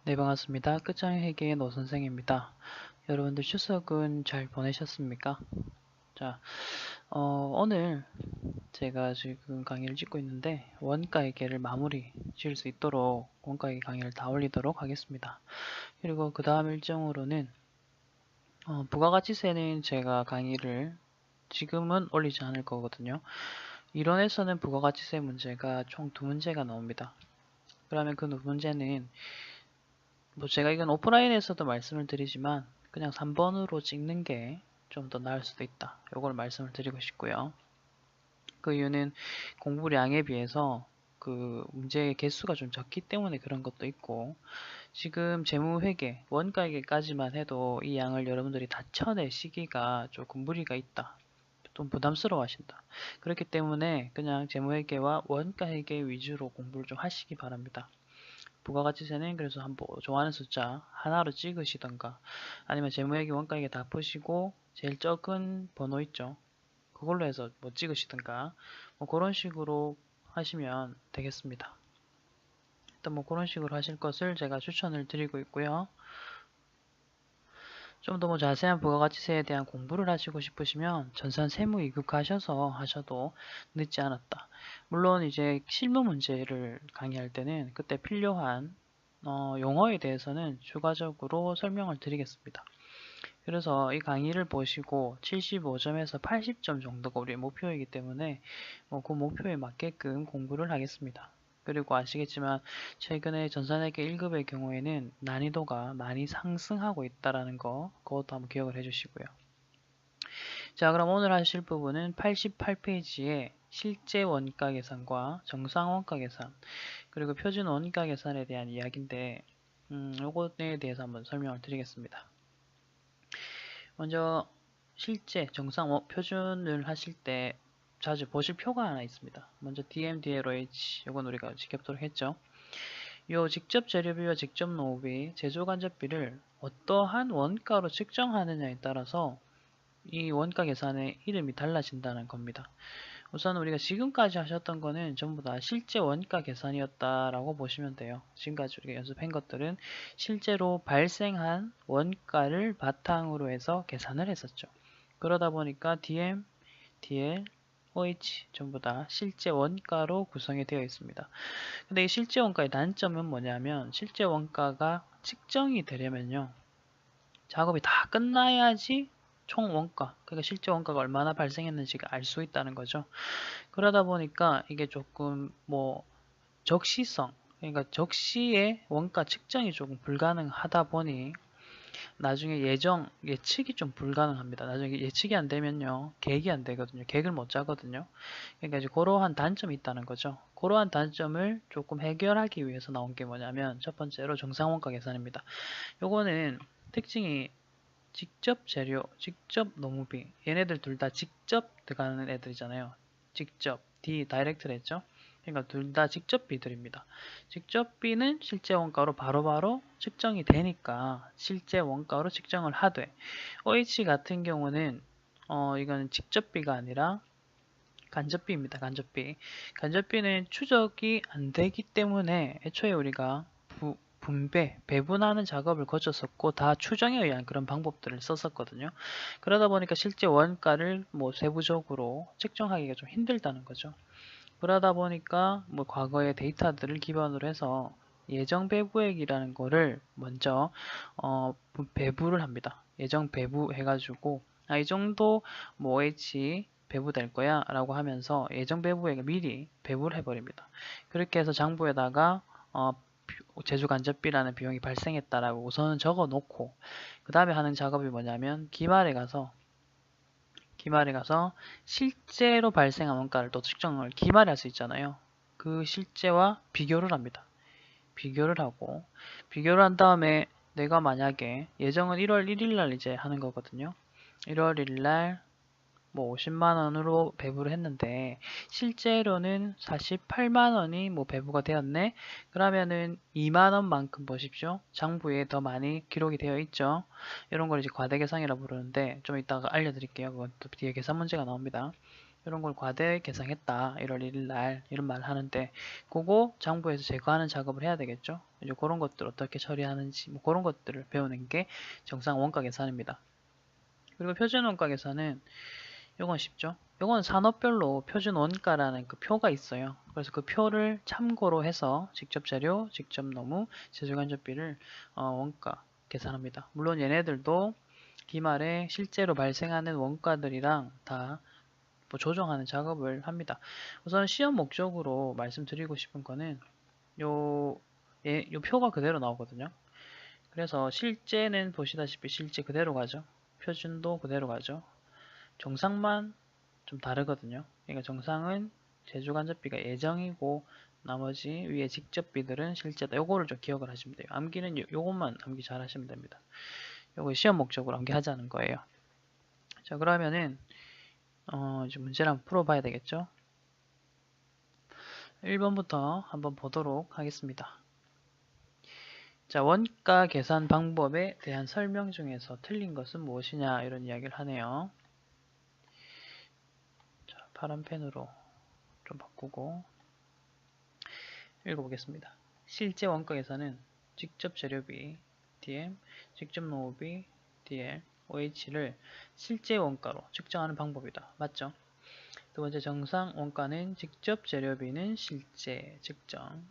네, 반갑습니다. 끝장회계의 노 선생입니다. 여러분들 추석은 잘 보내셨습니까? 자, 오늘 제가 지금 강의를 찍고 있는데 원가회계를 마무리 지을 수 있도록 원가회계 강의를 다 올리도록 하겠습니다. 그리고 그 다음 일정으로는 부가가치세는 제가 강의를 지금은 올리지 않을 거거든요. 이론에서는 부가가치세 문제가 총 두 문제가 나옵니다. 그러면 그 두 문제는 뭐 제가 이건 오프라인에서도 말씀을 드리지만 그냥 3번으로 찍는 게 좀 더 나을 수도 있다. 요걸 말씀을 드리고 싶고요. 그 이유는 공부량에 비해서 그 문제의 개수가 좀 적기 때문에 그런 것도 있고, 지금 재무회계, 원가회계까지만 해도 이 양을 여러분들이 다 쳐내시기가 조금 무리가 있다. 좀 부담스러워 하신다. 그렇기 때문에 그냥 재무회계와 원가회계 위주로 공부를 좀 하시기 바랍니다. 부가가치세는 그래서 한번 좋아하는 숫자 하나로 찍으시던가, 아니면 재무회계 원가회계 다 푸시고 제일 적은 번호 있죠, 그걸로 해서 뭐 찍으시던가, 뭐 그런 식으로 하시면 되겠습니다. 일단 뭐 그런 식으로 하실 것을 제가 추천을 드리고 있고요. 좀 더 뭐 자세한 부가가치세에 대한 공부를 하시고 싶으시면 전산 세무 이극하셔서 하셔도 늦지 않았다. 물론 이제 실무 문제를 강의할 때는 그때 필요한 용어에 대해서는 추가적으로 설명을 드리겠습니다. 그래서 이 강의를 보시고 75점에서 80점 정도가 우리의 목표이기 때문에 뭐 그 목표에 맞게끔 공부를 하겠습니다. 그리고 아시겠지만 최근에 전산회계 1급의 경우에는 난이도가 많이 상승하고 있다는 거, 그것도 한번 기억을 해주시고요. 자, 그럼 오늘 하실 부분은 88페이지에 실제 원가 계산과 정상 원가 계산, 그리고 표준 원가 계산에 대한 이야기인데, 요것에 대해서 한번 설명을 드리겠습니다. 먼저 실제 정상 표준을 하실 때 자주 보실 표가 하나 있습니다. 먼저 DMDLOH, 이건 우리가 지켜보도록 했죠. 요 직접 재료비와 직접 노후비, 제조간접비를 어떠한 원가로 측정하느냐에 따라서 이 원가 계산의 이름이 달라진다는 겁니다. 우선 우리가 지금까지 하셨던 거는 전부 다 실제 원가 계산이었다라고 보시면 돼요. 지금까지 우리가 연습한 것들은 실제로 발생한 원가를 바탕으로 해서 계산을 했었죠. 그러다 보니까 DM, DL, OH 전부 다 실제 원가로 구성이 되어 있습니다. 근데 이 실제 원가의 단점은 뭐냐면, 실제 원가가 측정이 되려면요, 작업이 다 끝나야지 총 원가, 그러니까 실제 원가가 얼마나 발생했는지가 알 수 있다는 거죠. 그러다 보니까 이게 조금 뭐 적시성, 그러니까 적시의 원가 측정이 조금 불가능하다 보니 나중에 예측이 좀 불가능합니다. 나중에 예측이 안 되면요, 계획이 안 되거든요. 계획을 못 짜거든요. 그러니까 이제 그러한 단점이 있다는 거죠. 그러한 단점을 조금 해결하기 위해서 나온 게 뭐냐면, 첫 번째로 정상원가 계산입니다. 요거는 특징이 직접 재료, 직접 노무비, 얘네들 둘 다 직접 들어가는 애들이잖아요. 직접, D, 다이렉트를 했죠. 그러니까 둘 다 직접비들입니다. 직접비는 실제 원가로 바로바로 측정이 되니까 실제 원가로 측정을 하되, OH 같은 경우는 이거는 직접비가 아니라 간접비입니다. 간접비. 간접비는 추적이 안 되기 때문에 애초에 우리가 분배, 배분하는 작업을 거쳤었고 다 추정에 의한 그런 방법들을 썼었거든요. 그러다 보니까 실제 원가를 뭐 세부적으로 측정하기가 좀 힘들다는 거죠. 그러다 보니까 뭐 과거의 데이터들을 기반으로 해서 예정 배부액이라는 거를 먼저 배부를 합니다. 예정 배부 해가지고 이 정도 뭐 OH 배부될 거야 라고 하면서 예정 배부액을 미리 배부를 해버립니다. 그렇게 해서 장부에다가 제조 간접비라는 비용이 발생했다라고 우선은 적어 놓고, 그 다음에 하는 작업이 뭐냐면 기말에 가서 실제로 발생한 원가를 또 측정을 기말에 할 수 있잖아요. 그 실제와 비교를 합니다. 비교를 하고, 비교를 한 다음에 내가 만약에 예정은 1월 1일 날 이제 하는 거거든요. 1월 1일 날 뭐 50만 원으로 배부를 했는데 실제로는 48만 원이 뭐 배부가 되었네. 그러면은 2만 원만큼 보십시오. 장부에 더 많이 기록이 되어 있죠. 이런 걸 이제 과대계상이라고 부르는데 좀 이따가 알려드릴게요. 그건 또 뒤에 계산 문제가 나옵니다. 이런 걸 과대 계상했다. 1월 1일 날 이런 말을 하는데 그거 장부에서 제거하는 작업을 해야 되겠죠. 이제 그런 것들 어떻게 처리하는지 뭐 그런 것들을 배우는 게 정상 원가 계산입니다. 그리고 표준 원가 계산은 이건 쉽죠. 이건 산업별로 표준 원가라는 그 표가 있어요. 그래서 그 표를 참고로 해서 직접 재료, 직접 노무, 제조간접비를 원가 계산합니다. 물론 얘네들도 기말에 실제로 발생하는 원가들이랑 다 뭐 조정하는 작업을 합니다. 우선 시험 목적으로 말씀드리고 싶은 거는 요 표가 그대로 나오거든요. 그래서 실제는 보시다시피 실제 그대로 가죠. 표준도 그대로 가죠. 정상만 좀 다르거든요. 그러니까 정상은 제조간접비가 예정이고 나머지 위에 직접비들은 실제다. 요거를 좀 기억을 하시면 돼요. 암기는 요것만 암기 잘 하시면 됩니다. 요거 시험 목적으로 암기하자는 거예요. 자, 그러면은 이제 문제를 한번 풀어봐야 되겠죠. 1번부터 한번 보도록 하겠습니다. 자, 원가 계산 방법에 대한 설명 중에서 틀린 것은 무엇이냐 이런 이야기를 하네요. 자, 파란 펜으로 좀 바꾸고 읽어보겠습니다. 실제 원가 계산은 직접 재료비 DM, 직접 노무비 DL, OH를 실제 원가로 측정하는 방법이다. 맞죠? 두 번째, 정상 원가는 직접 재료비는 실제 측정,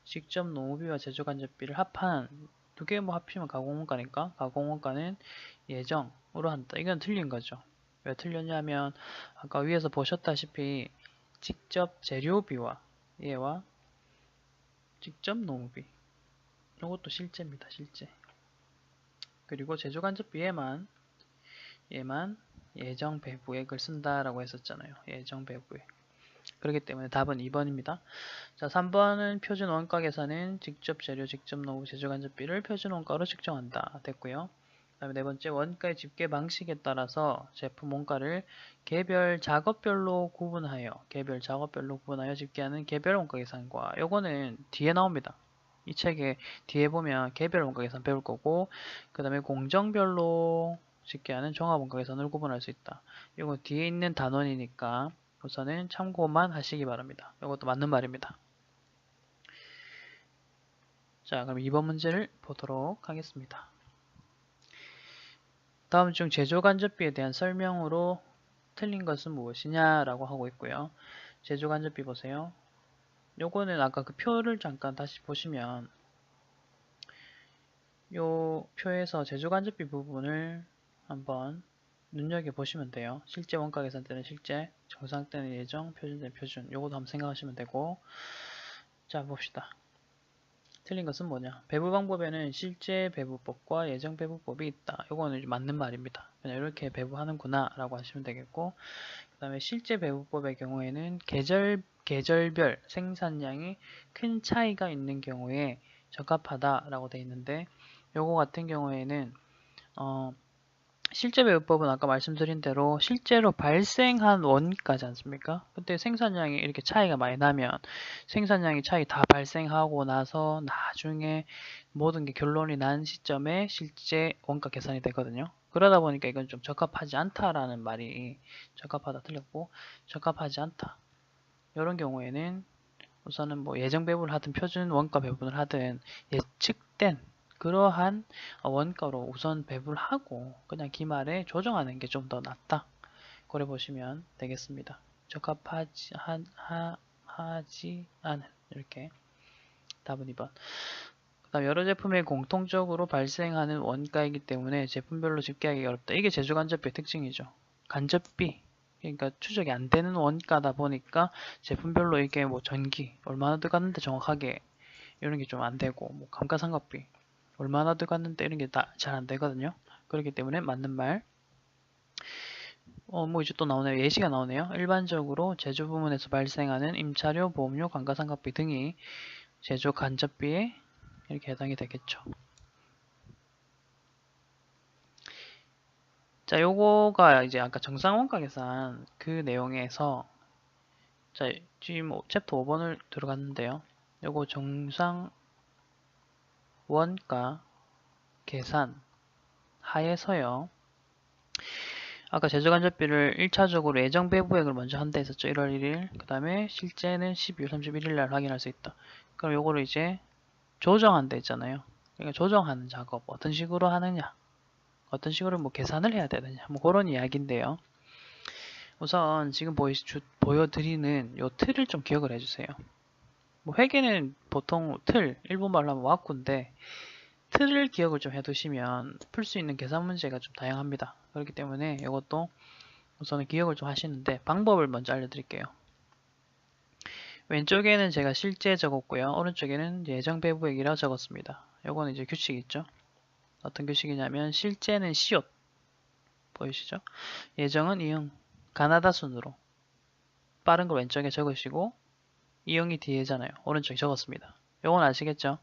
직접 노무비와 제조간접비를 합한 두 개 뭐 합치면 가공원가니까 가공원가는 예정으로 한다. 이건 틀린 거죠. 왜 틀렸냐면 아까 위에서 보셨다시피 직접 재료비와 얘와 직접 노무비 이것도 실제입니다. 실제. 그리고 제조간접비에만 얘만 예정 배부액을 쓴다라고 했었잖아요. 예정 배부액. 그렇기 때문에 답은 2번입니다. 자, 3번은 표준 원가 계산은 직접 재료, 직접 노무, 제조간접비를 표준 원가로 측정한다. 됐고요. 그 다음에 네 번째, 원가의 집계 방식에 따라서 제품 원가를 개별 작업별로 구분하여 집계하는 개별 원가 계산과 요거는 뒤에 나옵니다. 이 책에 뒤에 보면 개별 원가 계산 배울 거고 그 다음에 공정별로 집계하는 종합 원가 계산을 구분할 수 있다. 요거 뒤에 있는 단원이니까 우선은 참고만 하시기 바랍니다. 이것도 맞는 말입니다. 자, 그럼 2번 문제를 보도록 하겠습니다. 다음 중 제조간접비에 대한 설명으로 틀린 것은 무엇이냐라고 하고 있고요. 제조간접비 보세요. 요거는 아까 그 표를 잠깐 다시 보시면 요 표에서 제조간접비 부분을 한번 눈여겨보시면 돼요. 실제 원가 계산 때는 실제, 정상 때는 예정, 표준 때는 표준. 요것도 한번 생각하시면 되고. 자, 봅시다. 틀린 것은 뭐냐? 배부 방법에는 실제 배부법과 예정 배부법이 있다. 이거는 맞는 말입니다. 그냥 이렇게 배부하는구나 라고 하시면 되겠고, 그 다음에 실제 배부법의 경우에는 계절별 생산량이 큰 차이가 있는 경우에 적합하다라고 되어 있는데, 요거 같은 경우에는 실제 배부법은 아까 말씀드린 대로 실제로 발생한 원가지 않습니까? 그때 생산량이 이렇게 차이가 많이 나면 생산량이 차이 다 발생하고 나서 나중에 모든 게 결론이 난 시점에 실제 원가 계산이 되거든요. 그러다 보니까 이건 좀 적합하지 않다라는 말이 적합하다 틀렸고 적합하지 않다. 이런 경우에는 우선은 뭐 예정 배분을 하든 표준 원가 배분을 하든 예측된 그러한 원가로 우선 배분을 하고 그냥 기말에 조정하는 게 좀 더 낫다. 그래 보시면 되겠습니다. 적합하지 하지 않은 이렇게 답은 2번. 그다음 여러 제품에 공통적으로 발생하는 원가이기 때문에 제품별로 집계하기 어렵다. 이게 제조간접비의 특징이죠. 간접비 그러니까 추적이 안 되는 원가다 보니까 제품별로 이게 뭐 전기 얼마나 들어갔는데 정확하게 이런 게 좀 안 되고 뭐 감가상각비 얼마나 들어갔는데 이런 게 다 잘 안 되거든요. 그렇기 때문에 맞는 말. 뭐 이제 또 나오네요. 예시가 나오네요. 일반적으로 제조 부문에서 발생하는 임차료, 보험료, 감가상각비 등이 제조 간접비에 이렇게 해당이 되겠죠. 자, 요거가 이제 아까 정상원가 계산 그 내용에서 자, 지금 챕터 5번을 들어갔는데요. 요거 정상원가 계산 하에서요. 아까 제조간접비를 1차적으로 예정 배부액을 먼저 한다 했었죠. 1월 1일. 그 다음에 실제는 12월 31일 날 확인할 수 있다. 그럼 요거를 이제 조정한다 했잖아요. 그러니까 조정하는 작업 어떤 식으로 하느냐, 어떤 식으로 뭐 계산을 해야 되느냐, 뭐 그런 이야기인데요. 우선 지금 보여드리는 요 틀을 좀 기억을 해주세요. 뭐 회계는 보통 틀, 일본말로 하면 와꾸인데 틀을 기억을 좀 해두시면 풀 수 있는 계산 문제가 좀 다양합니다. 그렇기 때문에 이것도 우선은 기억을 좀 하시는데 방법을 먼저 알려드릴게요. 왼쪽에는 제가 실제 적었고요. 오른쪽에는 예정 배부액이라고 적었습니다. 요거는 이제 규칙이 있죠. 어떤 규칙이냐면 실제는 시옷 보이시죠? 예정은 이응 가나다 순으로 빠른 걸 왼쪽에 적으시고 이응이 뒤에잖아요. 오른쪽에 적었습니다. 요건 아시겠죠?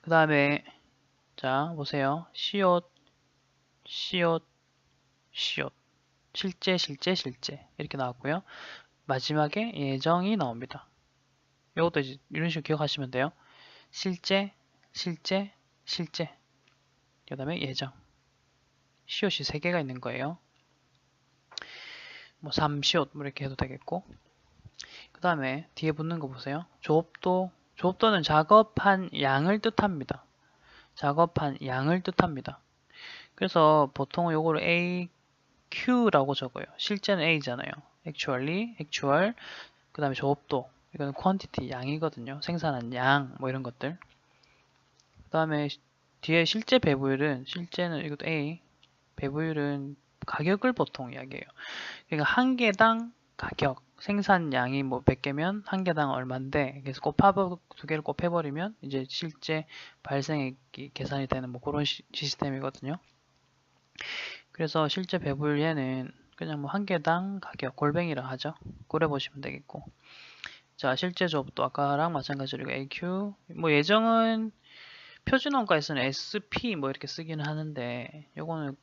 그 다음에 자 보세요. 시옷 시옷 시옷 실제 실제 이렇게 나왔고요. 마지막에 예정이 나옵니다. 이것도 이제 이런 식으로 기억하시면 돼요. 실제 실제 그 다음에 예정 시옷이 3개가 있는 거예요. 뭐 3시옷 뭐 이렇게 해도 되겠고, 그 다음에 뒤에 붙는 거 보세요. 조업도는 작업한 양을 뜻합니다. 작업한 양을 뜻합니다. 그래서 보통 요거를 AQ라고 적어요. 실제는 A잖아요. actually, actual, 그 다음에 조업도, 이거는 quantity, 양이거든요. 생산한 양, 뭐 이런 것들. 그 다음에 뒤에 실제 배부율은, 실제는 이것도 A, 배부율은 가격을 보통 이야기해요. 그러니까 한 개당 가격, 생산량이 뭐 100개면 한 개당 얼마인데, 그래서 두 개를 곱해버리면 이제 실제 발생액이 계산이 되는 뭐 그런 시스템이거든요. 그래서 실제 배부율 얘는 그냥 뭐 한 개당 가격, 골뱅이라 하죠. 그래 보시면 되겠고. 자, 실제 조업도 아까랑 마찬가지로 AQ, 뭐 예정은 표준원가에서는 SP 뭐 이렇게 쓰기는 하는데, 요거는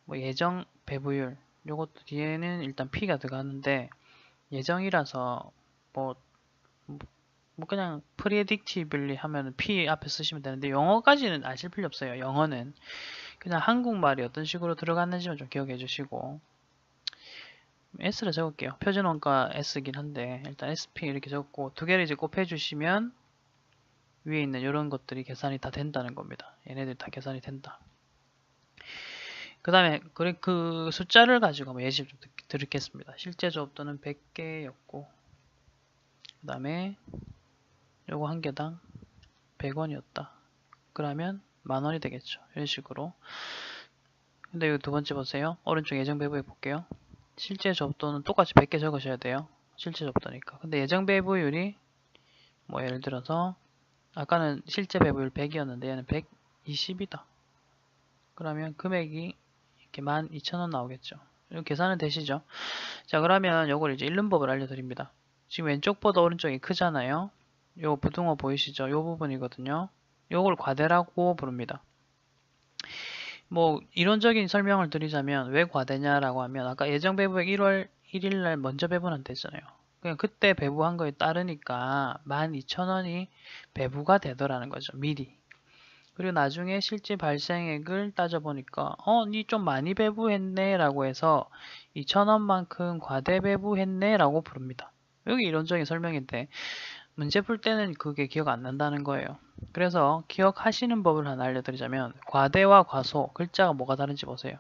뭐 예정 배부율, 요것도 뒤에는 일단 P가 들어가는데 예정이라서 뭐 그냥 predictably 하면 P 앞에 쓰시면 되는데, 영어까지는 아실 필요 없어요. 영어는 그냥 한국말이 어떤 식으로 들어갔는지만 좀 기억해 주시고, S를 적을게요. 표준원가 S긴 한데 일단 SP 이렇게 적고 두 개를 이제 곱해 주시면 위에 있는 이런 것들이 계산이 다 된다는 겁니다. 얘네들 다 계산이 된다. 그 다음에 그 숫자를 가지고 한번 예시 좀 드리겠습니다. 실제 조업도는 100개였고, 그 다음에 요거 한 개당 100원이었다. 그러면 10,000원이 되겠죠. 이런 식으로. 근데 이거 두 번째 보세요. 오른쪽 예정 배부에 볼게요. 실제 접도는 똑같이 100개 적으셔야 돼요. 실제 접도니까. 근데 예정 배부율이 뭐 예를 들어서 아까는 실제 배부율 100이었는데 얘는 120이다. 그러면 금액이 이렇게 12,000원 나오겠죠. 이렇게 계산은 되시죠? 자, 그러면 요걸 이제 잃는 법을 알려드립니다. 지금 왼쪽보다 오른쪽이 크잖아요. 요 부등호 보이시죠? 요 부분이거든요. 요걸 과대라고 부릅니다. 뭐 이론적인 설명을 드리자면 왜 과대냐라고 하면 아까 예정 배부액 1월 1일 날 먼저 배분한다 했잖아요. 그냥 그때 배부한 거에 따르니까 12,000원이 배부가 되더라는 거죠. 미리. 그리고 나중에 실제 발생액을 따져보니까 니 좀 많이 배부했네 라고 해서 2,000원만큼 과대 배부했네 라고 부릅니다. 여기 이론적인 설명인데 문제 풀 때는 그게 기억 안 난다는 거예요. 그래서 기억하시는 법을 하나 알려드리자면 과대와 과소 글자가 뭐가 다른지 보세요.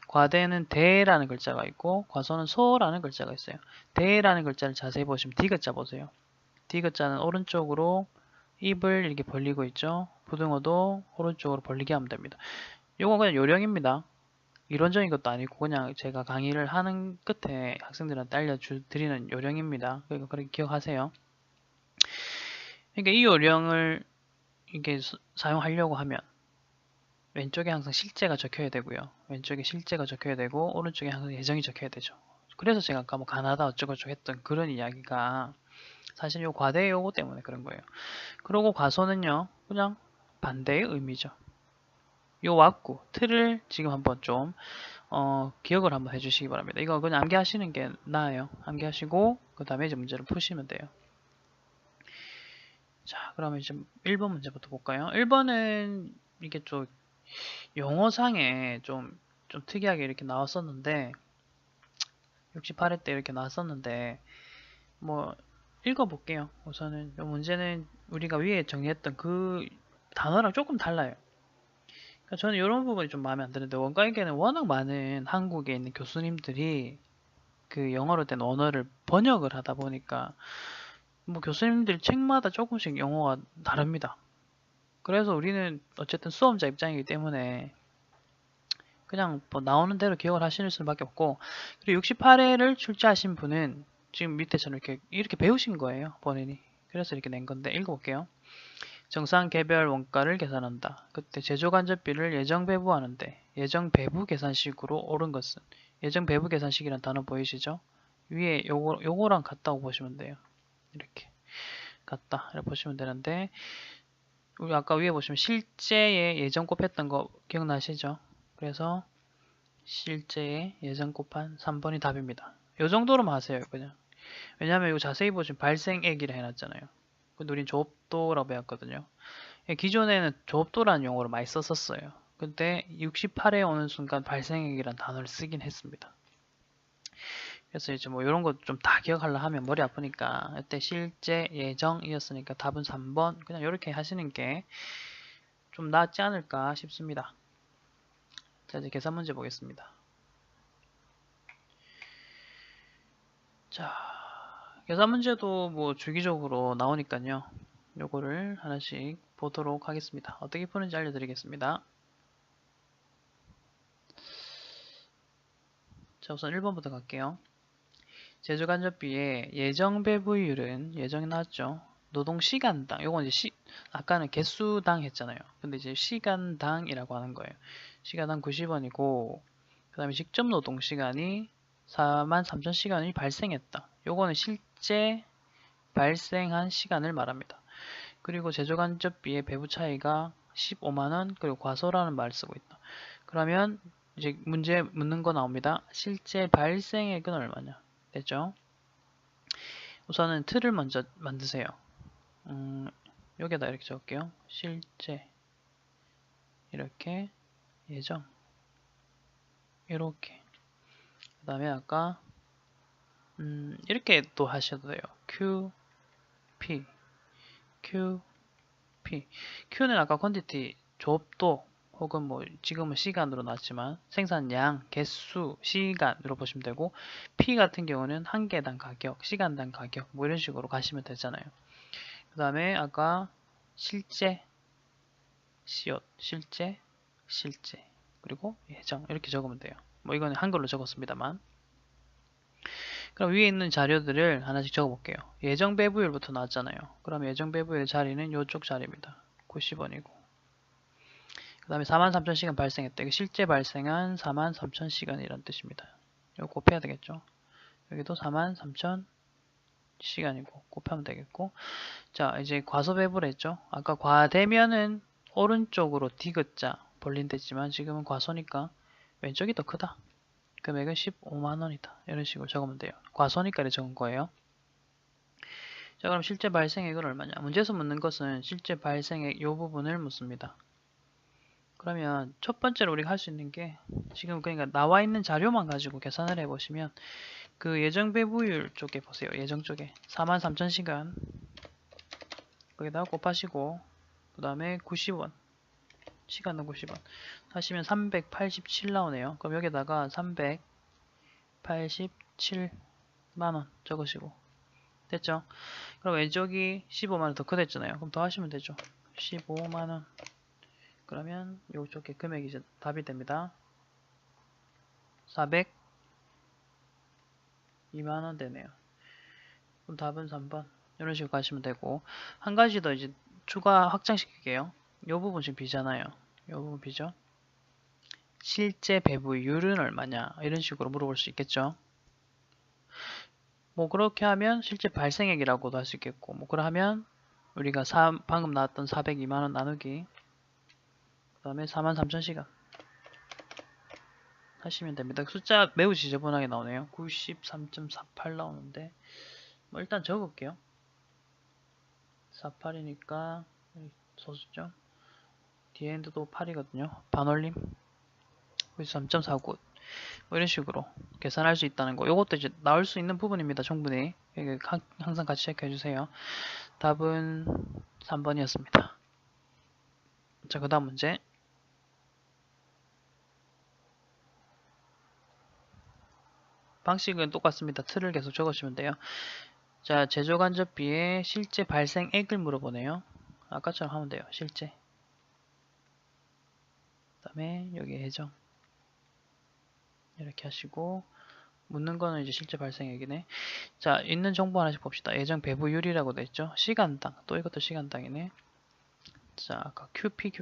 과대는 대라는 글자가 있고 과소는 소라는 글자가 있어요. 대라는 글자를 자세히 보시면 D글자 보세요. D글자는 오른쪽으로 입을 이렇게 벌리고 있죠. 부등호도 오른쪽으로 벌리게 하면 됩니다. 이건 그냥 요령입니다. 이론적인 것도 아니고 그냥 제가 강의를 하는 끝에 학생들한테 알려드리는 요령입니다. 그러니까 그렇게 기억하세요. 그러니까 이 요령을 이게 사용하려고 하면 왼쪽에 항상 실제가 적혀야 되고요. 왼쪽에 실제가 적혀야 되고 오른쪽에 항상 예정이 적혀야 되죠. 그래서 제가 아까 뭐 가나다 어쩌고저쩌고 했던 그런 이야기가 사실 요 과대 요거 때문에 그런 거예요. 그리고 과소는요 그냥 반대의 의미죠. 요 왁구 틀을 지금 한번 좀 기억을 한번 해주시기 바랍니다. 이거 그냥 암기하시는 게 나아요. 암기하시고 그 다음에 이제 문제를 푸시면 돼요. 자, 그러면 이제 1번 문제부터 볼까요? 1번은 이게 좀 용어상에 좀 좀 특이하게 이렇게 나왔었는데 68회 때 이렇게 나왔었는데 뭐 읽어볼게요. 우선은 이 문제는 우리가 위에 정리했던 그 단어랑 조금 달라요. 그러니까 저는 이런 부분이 좀 마음에 안 드는데 원가에게는 워낙 많은 한국에 있는 교수님들이 그 영어로 된 언어를 번역을 하다 보니까 뭐 교수님들 책마다 조금씩 영어가 다릅니다. 그래서 우리는 어쨌든 수험자 입장이기 때문에 그냥 뭐 나오는 대로 기억을 하시는 수밖에 없고, 그리고 68회를 출제하신 분은 지금 밑에처럼 이렇게 배우신 거예요, 본인이. 그래서 이렇게 낸 건데 읽어볼게요. 정상 개별 원가를 계산한다. 그때 제조간접비를 예정 배부하는데 예정 배부 계산식으로 옳은 것은, 예정 배부 계산식이란 단어 보이시죠? 위에 요거랑 같다고 보시면 돼요. 이렇게 같다 이렇게 보시면 되는데, 우리 아까 위에 보시면 실제에 예정 곱했던 거 기억나시죠? 그래서 실제에 예정 곱한 3번이 답입니다. 요 정도로만 하세요, 그냥. 왜냐면 이거 자세히 보시면 발생액이라 해놨잖아요. 근데 우린 조업도라고 배웠거든요. 기존에는 조업도라는 용어를 많이 썼었어요. 근데 68에 오는 순간 발생액이란 단어를 쓰긴 했습니다. 그래서 이제 뭐 이런 거 좀 다 기억하려 하면 머리 아프니까 이때 실제 예정이었으니까 답은 3번 그냥 이렇게 하시는 게 좀 낫지 않을까 싶습니다. 자, 이제 계산 문제 보겠습니다. 자, 계산 문제도 뭐 주기적으로 나오니까요. 요거를 하나씩 보도록 하겠습니다. 어떻게 푸는지 알려드리겠습니다. 자, 우선 1번부터 갈게요. 제조간접비의 예정 배부율은 예정이 나왔죠. 노동시간당, 요건 이제 아까는 개수당 했잖아요. 근데 이제 시간당이라고 하는 거예요. 시간당 90원이고, 그 다음에 직접 노동시간이 43,000시간이 발생했다. 요거는 실제 발생한 시간을 말합니다. 그리고 제조간접비의 배부 차이가 15만원, 그리고 과소라는 말을 쓰고 있다. 그러면 이제 문제 묻는 거 나옵니다. 실제 발생액은 얼마냐? 됐죠? 우선은 틀을 먼저 만드세요. 여기에다 이렇게 적을게요. 실제 이렇게 예정 이렇게 그 다음에 아까 이렇게 또 하셔도 돼요. Q, P, Q, P. Q는 아까 퀀티티 조업도 혹은 뭐 지금은 시간으로 나왔지만 생산량, 개수, 시간으로 보시면 되고, P 같은 경우는 한 개당 가격, 시간당 가격 뭐 이런 식으로 가시면 되잖아요. 그 다음에 아까 실제, 시옷, 실제, 실제 그리고 예정 이렇게 적으면 돼요. 뭐 이거는 한글로 적었습니다만. 그럼 위에 있는 자료들을 하나씩 적어볼게요. 예정 배부율부터 나왔잖아요. 그럼 예정 배부율의 자리는 이쪽 자리입니다. 90원이고. 그 다음에 43,000시간 발생했다. 이게 실제 발생한 43,000시간이란 뜻입니다. 이거 곱해야 되겠죠. 여기도 43,000시간이고 곱하면 되겠고. 자, 이제 과소 배부를 했죠. 아까 과대면은 오른쪽으로 디귿자 벌린댔지만 지금은 과소니까 왼쪽이 더 크다. 금액은 15만원이다. 이런 식으로 적으면 돼요. 과소니까 이렇게 적은 거예요. 자, 그럼 실제 발생액은 얼마냐? 문제에서 묻는 것은 실제 발생액 이 부분을 묻습니다. 그러면 첫 번째로 우리가 할 수 있는 게 지금 그러니까 나와 있는 자료만 가지고 계산을 해보시면 그 예정 배부율 쪽에 보세요. 예정 쪽에 43,000시간 거기다가 곱하시고 그 다음에 90원 시간은 90원 하시면 387 나오네요. 그럼 여기다가 387만원 적으시고 됐죠? 그럼 왼쪽이 15만원 더 크댔잖아요. 그럼 더 하시면 되죠. 15만원 그러면 이쪽에 금액이 이제 답이 됩니다. 402만원 되네요. 그럼 답은 3번 이런 식으로 가시면 되고, 한 가지 더 이제 추가 확장시킬게요. 이 부분 지금 비잖아요. 이 부분 비죠. 실제 배부율은 얼마냐 이런 식으로 물어볼 수 있겠죠. 뭐 그렇게 하면 실제 발생액이라고도 할 수 있겠고, 뭐 그러면 우리가 방금 나왔던 402만원 나누기 그 다음에 43,000시간 하시면 됩니다. 숫자 매우 지저분하게 나오네요. 93.48 나오는데 뭐 일단 적을게요. 48이니까 소수점 뒤엔드도 8이거든요. 반올림 93.49 뭐 이런 식으로 계산할 수 있다는 거. 요것도 이제 나올 수 있는 부분입니다. 충분히. 항상 같이 체크해 주세요. 답은 3번이었습니다. 자, 그 다음 문제. 방식은 똑같습니다. 틀을 계속 적으시면 돼요. 자, 제조간접비의 실제 발생액을 물어보네요. 아까처럼 하면 돼요. 실제. 그 다음에 여기 예정. 이렇게 하시고, 묻는 거는 이제 실제 발생액이네. 자, 있는 정보 하나씩 봅시다. 예정 배부율이라고 돼 있죠. 시간당. 또 이것도 시간당이네. 자, 아까 QP.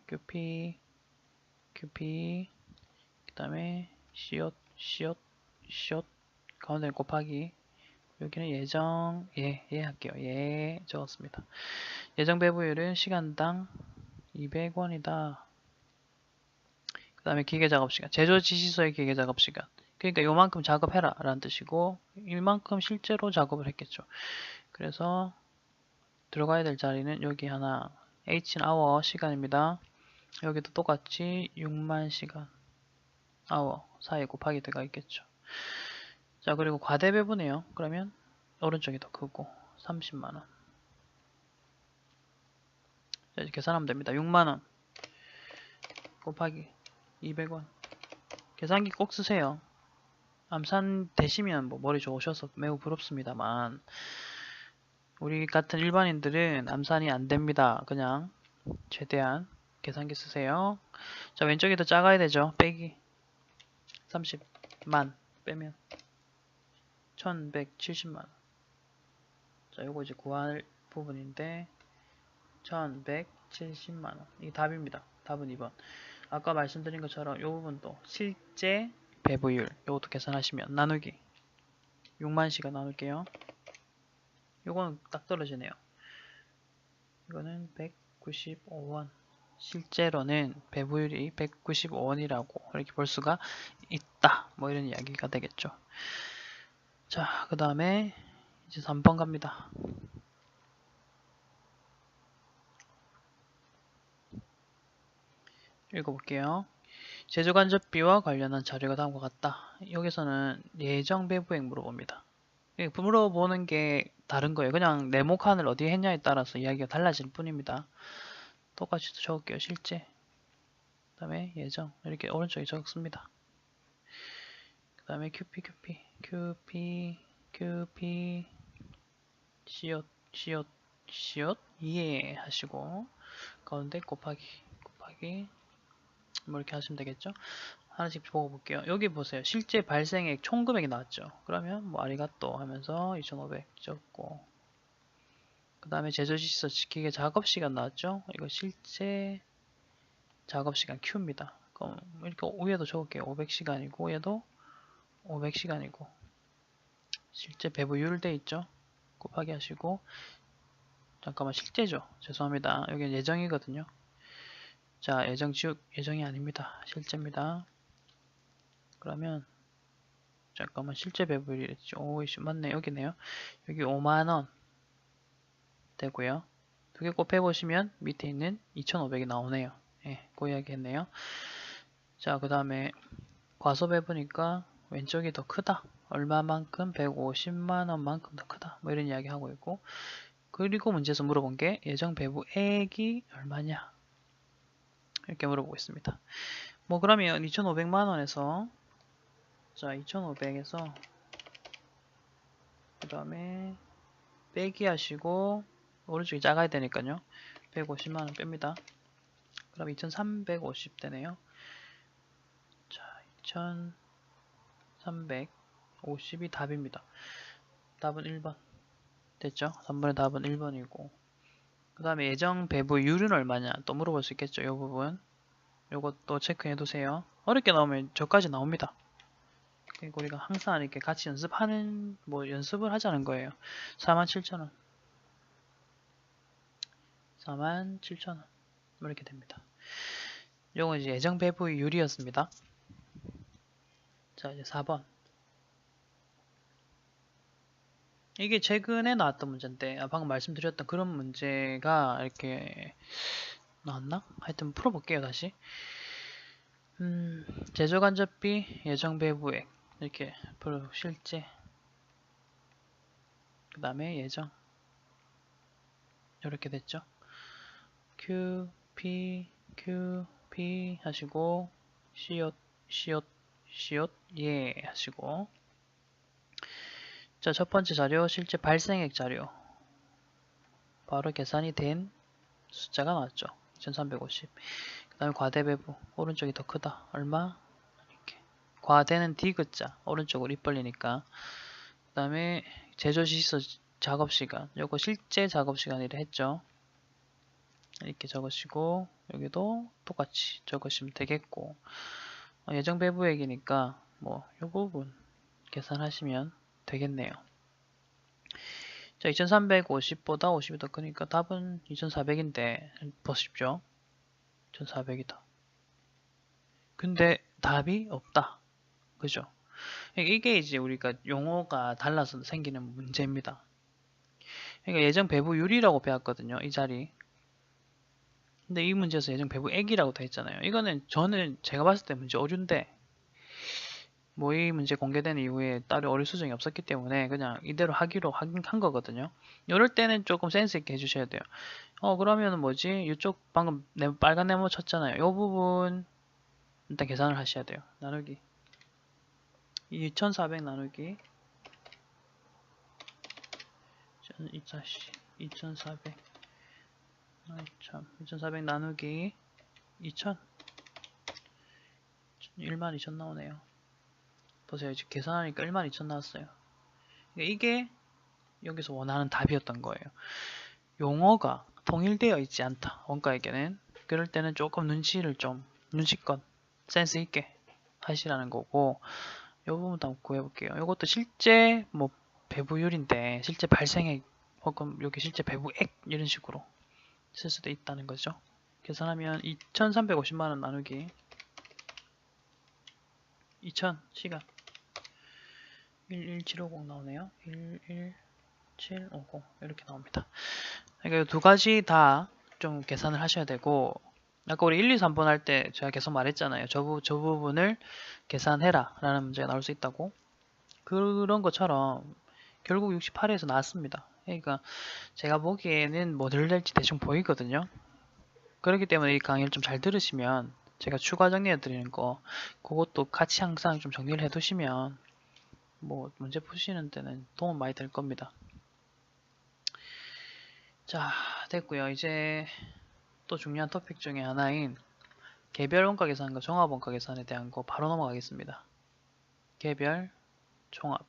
그 다음에 시옷. 가운데 곱하기. 여기는 예정, 예 할게요. 예, 적었습니다. 예정 배부율은 시간당 200원이다. 그 다음에 기계작업시간. 제조 지시서의 기계작업시간. 그러니까 요만큼 작업해라 라는 뜻이고, 이만큼 실제로 작업을 했겠죠. 그래서 들어가야 될 자리는 여기 하나, H는 hour 시간입니다. 여기도 똑같이 6만 시간 hour 사이에 곱하기 들어가 있겠죠. 자, 그리고 과대배분이에요. 그러면 오른쪽이 더 크고 30만원. 자, 이제 계산하면 됩니다. 6만원 곱하기 200원. 계산기 꼭 쓰세요. 암산 되시면 뭐 머리 좋으셔서 매우 부럽습니다만, 우리 같은 일반인들은 암산이 안 됩니다. 그냥 최대한 계산기 쓰세요. 자, 왼쪽이 더 작아야 되죠. 빼기 30만 빼면 1170만원. 자, 요거 이제 구할 부분인데 1170만원. 이게 답입니다. 답은 2번. 아까 말씀드린 것처럼 요 부분도 실제 배부율 요것도 계산하시면 나누기 6만시간 나눌게요. 요거는 딱 떨어지네요. 이거는 195원. 실제로는 배부율이 195원이라고 이렇게 볼 수가 있다. 뭐 이런 이야기가 되겠죠. 자, 그 다음에 이제 3번 갑니다. 읽어볼게요. 제조간접비와 관련한 자료가 다음과 같다. 여기서는 예정 배부액 물어봅니다. 물어보는 게 다른 거예요. 그냥 네모칸을 어디에 했냐에 따라서 이야기가 달라질 뿐입니다. 똑같이 적을게요. 실제. 그 다음에 예정. 이렇게 오른쪽에 적습니다. 그 다음에 QP. 시옷. 예 하시고 가운데 곱하기 뭐 이렇게 하시면 되겠죠. 하나씩 보고 볼게요. 여기 보세요. 실제 발생액 총금액이 나왔죠. 그러면 뭐 아리가또 하면서 2500 적고, 그 다음에 제조지시서 기계 작업시간 나왔죠. 이거 실제 작업시간 Q입니다. 그럼 이렇게 위에도 적을게요. 500시간이고 얘도 500시간이고 실제 배부율 돼 있죠. 곱하기 하시고, 잠깐만 실제죠. 죄송합니다. 여기 예정이거든요. 자, 예정이 아닙니다. 실제입니다. 그러면 잠깐만 실제 배부율이랬죠. 오이씨 맞네. 여기네요. 여기 5만원 되고요. 두 개 곱해보시면 밑에 있는 2,500이 나오네요. 예, 그 이야기 했네요. 자, 그 다음에 과소배부니까 왼쪽이 더 크다. 얼마만큼? 150만원만큼 더 크다. 뭐 이런 이야기 하고 있고, 그리고 문제에서 물어본 게 예정 배부액이 얼마냐 이렇게 물어보고 있습니다. 뭐 그러면 2,500만원에서 자 2,500에서 그 다음에 빼기 하시고 오른쪽이 작아야 되니까요. 150만원 뺍니다. 그럼 2,350 되네요. 자, 2,350이 답입니다. 답은 1번 됐죠? 3번의 답은 1번이고, 그 다음에 예정 배부율은 얼마냐 또 물어볼 수 있겠죠. 이 부분 요것도 체크해 두세요. 어렵게 나오면 저까지 나옵니다. 그리고 우리가 항상 이렇게 같이 연습하는 뭐 연습을 하자는 거예요. 47,000원 47,000원 뭐 이렇게 됩니다. 요건 이제 예정 배부율이었습니다. 자, 이제 4번. 이게 최근에 나왔던 문제인데, 방금 말씀드렸던 그런 문제가 이렇게 나왔나? 하여튼 풀어볼게요. 다시 제조간접비, 예정배부액 이렇게 실제 그 다음에 예정 이렇게 됐죠. Q, P, Q, P 하시고 시옷, 시옷, 시옷 예 하시고 자, 첫 번째 자료 실제 발생액 자료 바로 계산이 된 숫자가 나왔죠. 2350. 그 다음에 과대배부 오른쪽이 더 크다. 얼마? 이렇게. 과대는 디귿자 오른쪽으로 입 벌리니까. 그 다음에 제조시서 작업시간 요거 실제 작업시간이라 했죠. 이렇게 적으시고 여기도 똑같이 적으시면 되겠고 예정 배부액이니까 뭐 요 부분 계산하시면 되겠네요. 자, 2350보다 50이 더 크니까 답은 2400인데 보십시오. 1400이다. 근데 답이 없다. 그죠? 이게 이제 우리가 용어가 달라서 생기는 문제입니다. 그러니까 예정 배부율이라고 배웠거든요. 이 자리. 근데 이 문제에서 예정 배부액이라고 돼 있잖아요. 이거는 저는 제가 봤을 때 문제 오류인데 뭐 이 문제 공개된 이후에 따로 오류 수정이 없었기 때문에 그냥 이대로 하기로 한 거거든요. 이럴 때는 조금 센스 있게 해주셔야 돼요. 그러면은 뭐지? 이쪽 방금 빨간 네모 쳤잖아요. 이 부분 일단 계산을 하셔야 돼요. 나누기 2400 나누기 2400 2400 나누기 2000 12000 나오네요. 보세요. 이제 계산하니까 12000 나왔어요. 그러니까 이게 여기서 원하는 답이었던 거예요. 용어가 통일되어 있지 않다. 원가에게는. 그럴 때는 조금 눈치껏 센스 있게 하시라는 거고 이 부분도 한번 구해볼게요. 이것도 실제 뭐 배부율인데 실제 발생액 혹은 여기 실제 배부액 이런 식으로 쓸 수도 있다는 거죠. 계산하면 2350만원 나누기 2000 시간 11750 나오네요. 11750 이렇게 나옵니다. 그러니까 두 가지 다 좀 계산을 하셔야 되고 아까 우리 1, 2, 3번 할 때 제가 계속 말했잖아요. 저 부분을 계산해라 라는 문제가 나올 수 있다고. 그런 것처럼 결국 68에서 나왔습니다. 그러니까 제가 보기에는 뭐 늘릴지 대충 보이거든요. 그렇기 때문에 이 강의를 좀 잘 들으시면 제가 추가 정리해 드리는 거 그것도 같이 항상 좀 정리를 해 두시면 뭐 문제 푸시는 데는 도움 많이 될 겁니다. 자, 됐고요. 이제 또 중요한 토픽 중에 하나인 개별 원가 계산과 종합 원가 계산에 대한 거 바로 넘어가겠습니다. 개별, 종합.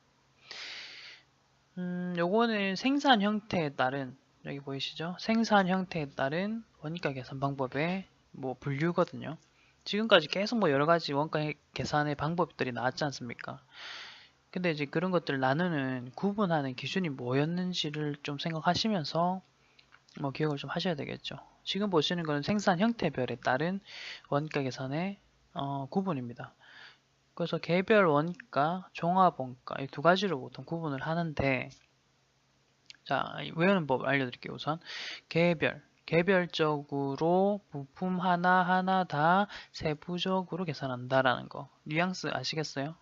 요거는 생산 형태에 따른 여기 보이시죠? 생산 형태에 따른 원가 계산 방법의 뭐 분류거든요. 지금까지 계속 뭐 여러 가지 원가 계산의 방법들이 나왔지 않습니까? 근데 이제 그런 것들을 나누는 구분하는 기준이 뭐였는지를 좀 생각하시면서 뭐 기억을 좀 하셔야 되겠죠. 지금 보시는 거는 생산 형태별에 따른 원가 계산의 구분입니다. 그래서 개별 원가, 종합 원가 이 두 가지로 보통 구분을 하는데 자, 외우는 법 알려드릴게요. 우선 개별적으로 부품 하나하나 다 세부적으로 계산한다라는 거. 뉘앙스 아시겠어요?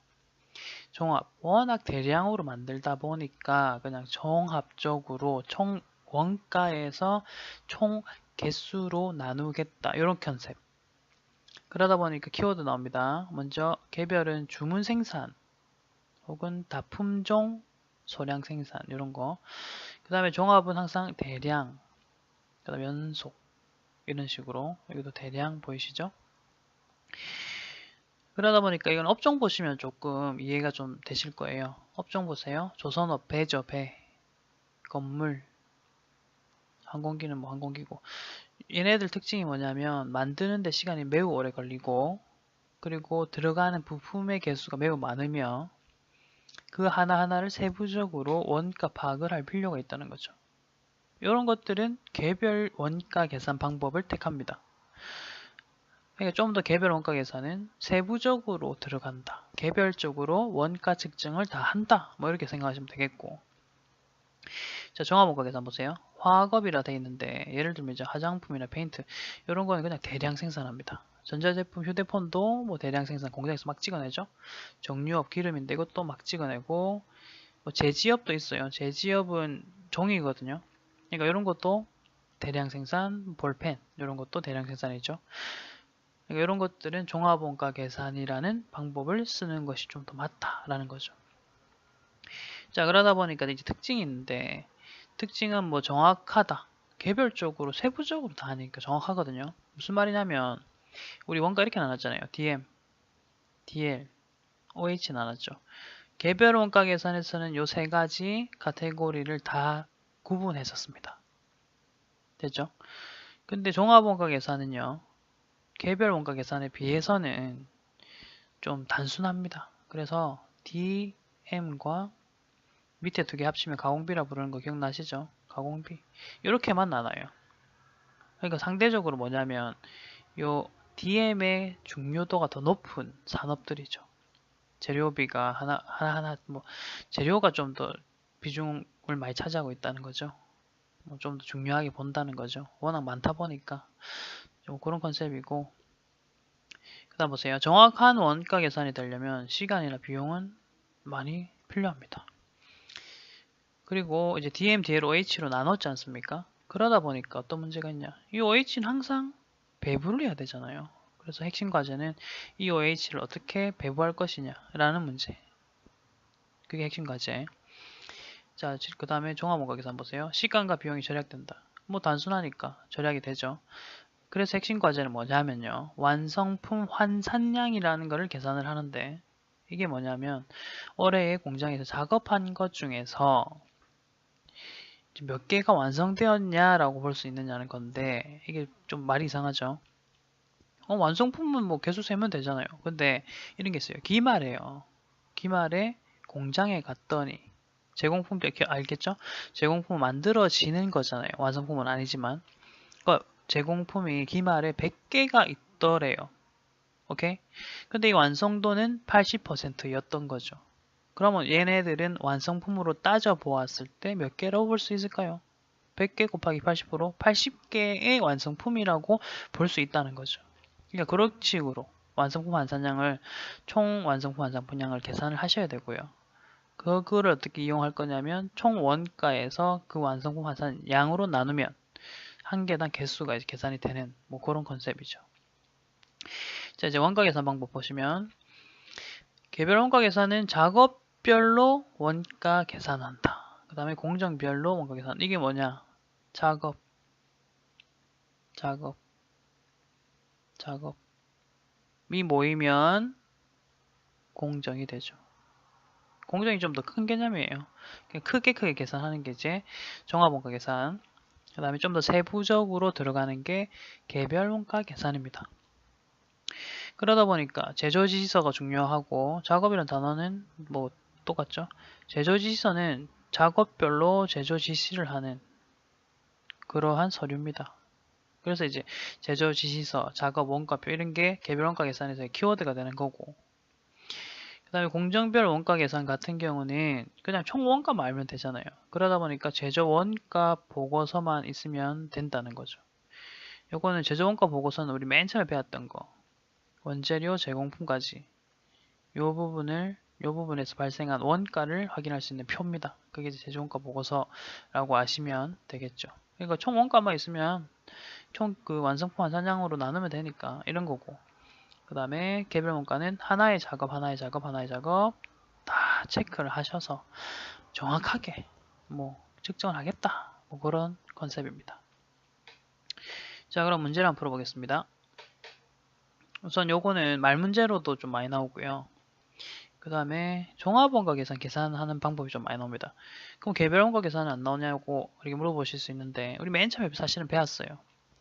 종합, 워낙 대량으로 만들다 보니까 그냥 종합적으로 총 원가에서 총 개수로 나누겠다. 이런 컨셉. 그러다 보니까 키워드 나옵니다. 먼저 개별은 주문 생산 혹은 다품종 소량 생산 이런 거. 그 다음에 종합은 항상 대량, 그 다음에 연속 이런 식으로 여기도 대량 보이시죠? 그러다 보니까 이건 업종 보시면 조금 이해가 좀 되실 거예요. 업종 보세요. 조선업 배죠, 배. 건물, 항공기는 뭐 항공기고. 얘네들 특징이 뭐냐면 만드는 데 시간이 매우 오래 걸리고 그리고 들어가는 부품의 개수가 매우 많으며 그 하나하나를 세부적으로 원가 파악을 할 필요가 있다는 거죠. 이런 것들은 개별 원가 계산 방법을 택합니다. 그러니까 좀 더 개별 원가 계산은 세부적으로 들어간다. 개별적으로 원가 측정을 다 한다. 뭐 이렇게 생각하시면 되겠고 자, 종합원가 계산 보세요. 화학업이라 돼 있는데 예를 들면 이제 화장품이나 페인트 이런 거는 그냥 대량 생산합니다. 전자제품, 휴대폰도 뭐 대량 생산 공장에서 막 찍어내죠. 정유업 기름인데 이것도 막 찍어내고 뭐 제지업도 있어요. 제지업은 종이거든요. 그러니까 이런 것도 대량 생산, 볼펜 이런 것도 대량 생산이죠. 그러니까 이런 것들은 종합원가 계산이라는 방법을 쓰는 것이 좀 더 맞다라는 거죠. 자, 그러다 보니까 이제 특징이 있는데 특징은 뭐 정확하다. 개별적으로 세부적으로 다 하니까 정확하거든요. 무슨 말이냐면 우리 원가 이렇게 나눴잖아요. DM, DL, OH 나눴죠. 개별 원가 계산에서는 요 세 가지 카테고리를 다 구분했었습니다. 됐죠? 근데 종합 원가 계산은요. 개별 원가 계산에 비해서는 좀 단순합니다. 그래서 DM과 밑에 두 개 합치면 가공비라 부르는 거 기억나시죠? 가공비. 이렇게만 나눠요. 그러니까 상대적으로 뭐냐면 요 DM의 중요도가 더 높은 산업들이죠. 재료비가 하나 뭐 재료가 좀 더 비중을 많이 차지하고 있다는 거죠. 뭐 좀 더 중요하게 본다는 거죠. 워낙 많다 보니까 좀 그런 컨셉이고. 그다음 보세요. 정확한 원가 계산이 되려면 시간이나 비용은 많이 필요합니다. 그리고 이제 DM, DL, OH로 나눴지 않습니까? 그러다 보니까 어떤 문제가 있냐? 이 OH는 항상 배부를 해야 되잖아요. 그래서 핵심 과제는 이 OH를 어떻게 배부할 것이냐 라는 문제. 그게 핵심 과제. 자, 그 다음에 종합원가 계산 보세요. 시간과 비용이 절약된다. 뭐 단순하니까 절약이 되죠. 그래서 핵심 과제는 뭐냐면요. 완성품 환산량이라는 거를 계산을 하는데 이게 뭐냐면 올해의 공장에서 작업한 것 중에서 몇 개가 완성되었냐라고 볼 수 있느냐는 건데 이게 좀 말이 이상하죠. 완성품은 뭐 개수 세면 되잖아요. 근데 이런 게 있어요. 기말에요. 기말에 공장에 갔더니 제공품 알겠죠? 제공품 만들어지는 거잖아요. 완성품은 아니지만. 그러니까 제공품이 기말에 100개가 있더래요. 오케이? 근데 이 완성도는 80%였던 거죠. 그러면 얘네들은 완성품으로 따져 보았을 때 몇 개라고 볼 수 있을까요? 100개 곱하기 80%, 80개의 완성품이라고 볼 수 있다는 거죠. 그러니까 그런 식으로 완성품 환산량을 총 완성품 환산분량을 계산을 하셔야 되고요. 그거를 어떻게 이용할 거냐면 총 원가에서 그 완성품 환산량으로 나누면 한 개당 개수가 이제 계산이 되는 뭐 그런 컨셉이죠. 자, 이제 원가 계산 방법 보시면 개별 원가 계산은 작업별로 원가 계산한다. 그 다음에 공정별로 원가 계산. 이게 뭐냐? 작업이 모이면 공정이 되죠. 공정이 좀 더 큰 개념이에요. 크게 계산하는 게 이제 종합원가 계산. 그 다음에 좀 더 세부적으로 들어가는 게 개별 원가 계산입니다. 그러다 보니까 제조지시서가 중요하고 작업이라는 단어는 뭐 똑같죠. 제조지시서는 작업별로 제조지시를 하는 그러한 서류입니다. 그래서 이제 제조지시서, 작업 원가표 이런 게 개별 원가 계산에서의 키워드가 되는 거고, 그 다음에 공정별 원가 계산 같은 경우는 그냥 총 원가만 알면 되잖아요. 그러다 보니까 제조 원가 보고서만 있으면 된다는 거죠. 요거는 제조 원가 보고서는 우리 맨 처음에 배웠던 거 원재료 제공품까지 요 부분에서 발생한 원가를 확인할 수 있는 표입니다. 그게 제조 원가 보고서라고 아시면 되겠죠. 그러니까 총 원가만 있으면 총 그 완성품 환산량으로 나누면 되니까 이런 거고, 그 다음에 개별 원가는 하나의 작업 다 체크를 하셔서 정확하게 뭐 측정을 하겠다, 뭐 그런 컨셉입니다. 자, 그럼 문제를 한번 풀어보겠습니다. 우선 요거는 말 문제로도 좀 많이 나오고요. 그 다음에 종합원가 계산하는 방법이 좀 많이 나옵니다. 그럼 개별 원가 계산은 안 나오냐고 이렇게 물어보실 수 있는데 우리 맨 처음에 사실은 배웠어요.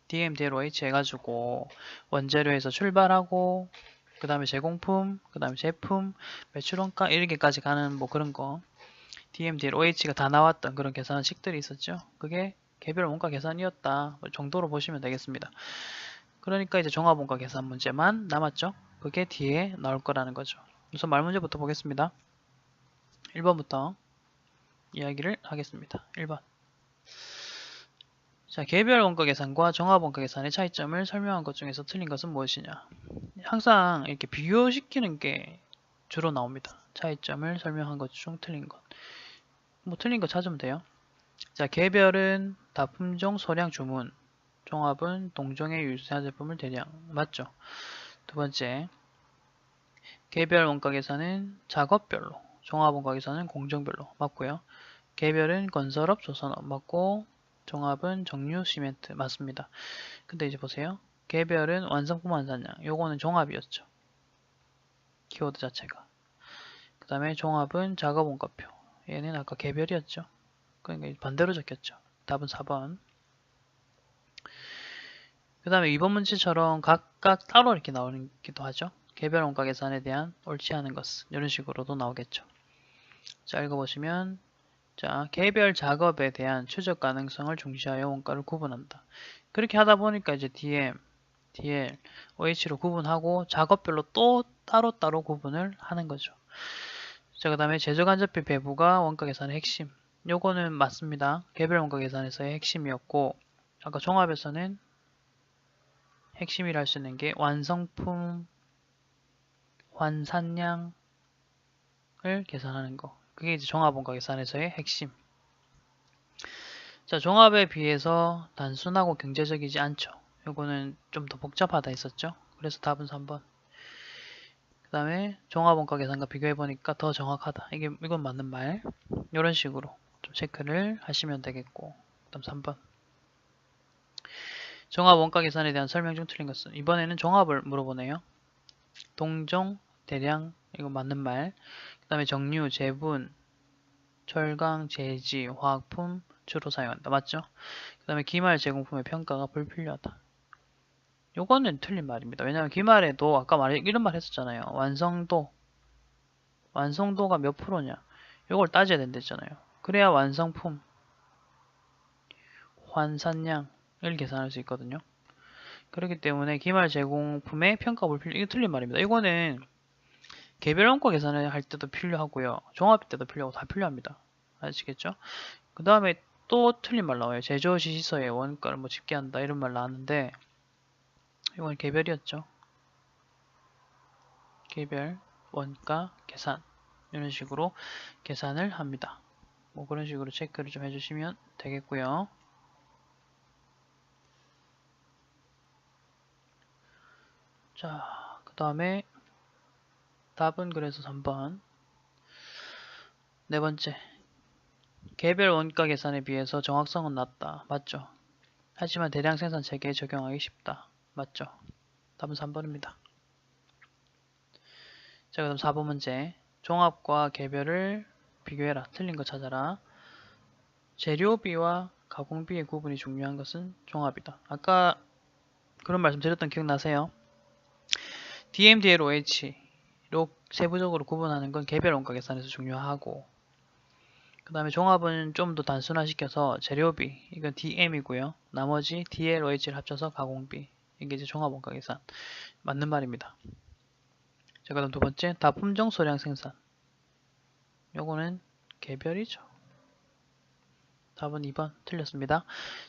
DM, DL, OH 해가지고 원재료에서 출발하고 그 다음에 제공품, 그 다음에 제품, 매출원가 이렇게까지 가는 뭐 그런 거 DM, DL, OH가 다 나왔던 그런 계산식들이 있었죠. 그게 개별 원가 계산이었다 정도로 보시면 되겠습니다. 그러니까 이제 종합원가 계산 문제만 남았죠. 그게 뒤에 나올 거라는 거죠. 우선 말 문제부터 보겠습니다. 1번부터 이야기를 하겠습니다. 1번. 자, 개별 원가 계산과 종합 원가 계산의 차이점을 설명한 것 중에서 틀린 것은 무엇이냐? 항상 이렇게 비교시키는 게 주로 나옵니다. 차이점을 설명한 것 중 틀린 것. 뭐 틀린 거 찾으면 돼요. 자, 개별은 다품종, 소량, 주문. 종합은 동종의 유사한 제품을 대량. 맞죠? 두 번째, 개별 원가 계산은 작업별로, 종합 원가 계산은 공정별로. 맞고요. 개별은 건설업, 조선업. 맞고, 종합은 정유, 시멘트. 맞습니다. 근데 이제 보세요. 개별은 완성품 완산량. 요거는 종합이었죠. 키워드 자체가. 그 다음에 종합은 작업 원가표. 얘는 아까 개별이었죠. 그러니까 반대로 적혔죠. 답은 4번. 그 다음에 2번 문제처럼 각각 따로 이렇게 나오기도 하죠. 개별 원가 계산에 대한 옳지 않은 것은 이런 식으로도 나오겠죠. 자, 읽어보시면 자, 개별 작업에 대한 추적 가능성을 중시하여 원가를 구분한다. 그렇게 하다 보니까 이제 DM, DL, OH로 구분하고 작업별로 또 따로따로 구분을 하는 거죠. 자, 그 다음에 제조간접비 배부가 원가 계산의 핵심. 요거는 맞습니다. 개별 원가 계산에서의 핵심이었고 아까 종합에서는 핵심이라 할 수 있는 게 완성품 환산량을 계산하는 거. 그게 이제 종합원가 계산에서의 핵심. 자, 종합에 비해서 단순하고 경제적이지 않죠. 요거는 좀 더 복잡하다 했었죠. 그래서 답은 3번. 그 다음에 종합원가 계산과 비교해보니까 더 정확하다. 이건 맞는 말. 이런 식으로 좀 체크를 하시면 되겠고. 그 다음 3번. 종합 원가 계산에 대한 설명 중 틀린 것은 이번에는 종합을 물어보네요. 동종, 대량, 이거 맞는 말. 그 다음에 정류, 제분, 철강, 제지, 화학품 주로 사용한다. 맞죠? 그 다음에 기말 제공품의 평가가 불필요하다. 요거는 틀린 말입니다. 왜냐하면 기말에도 아까 이런 말 했었잖아요. 완성도가 몇 프로냐. 요걸 따져야 된댔잖아요. 그래야 완성품, 환산량을 계산할 수 있거든요. 그렇기 때문에 기말 제공품의 평가 불필요, 이거 틀린 말입니다. 이거는 개별 원가 계산을 할 때도 필요하고요. 종합 때도 필요하고 다 필요합니다. 아시겠죠? 그 다음에 또 틀린 말 나와요. 제조 지시서에 원가를 뭐 집계한다 이런 말 나왔는데 이건 개별이었죠. 개별 원가 계산 이런 식으로 계산을 합니다. 뭐 그런 식으로 체크를 좀 해주시면 되겠고요. 자, 그 다음에 답은 그래서 3번. 네 번째. 개별 원가 계산에 비해서 정확성은 낮다. 맞죠? 하지만 대량 생산 체계에 적용하기 쉽다. 맞죠? 답은 3번입니다. 자, 그다음 4번 문제. 종합과 개별을 비교해라. 틀린 거 찾아라. 재료비와 가공비의 구분이 중요한 것은 종합이다. 아까 그런 말씀 드렸던 기억나세요? DMDL, OH로 세부적으로 구분하는 건 개별 원가 계산에서 중요하고 그 다음에 종합은 좀 더 단순화시켜서 재료비, 이건 DM이고요. 나머지 DL, OH를 합쳐서 가공비. 이게 이제 종합 원가 계산. 맞는 말입니다. 자, 그다음 두 번째, 다품종 소량 생산. 요거는 개별이죠. 답은 2번 틀렸습니다.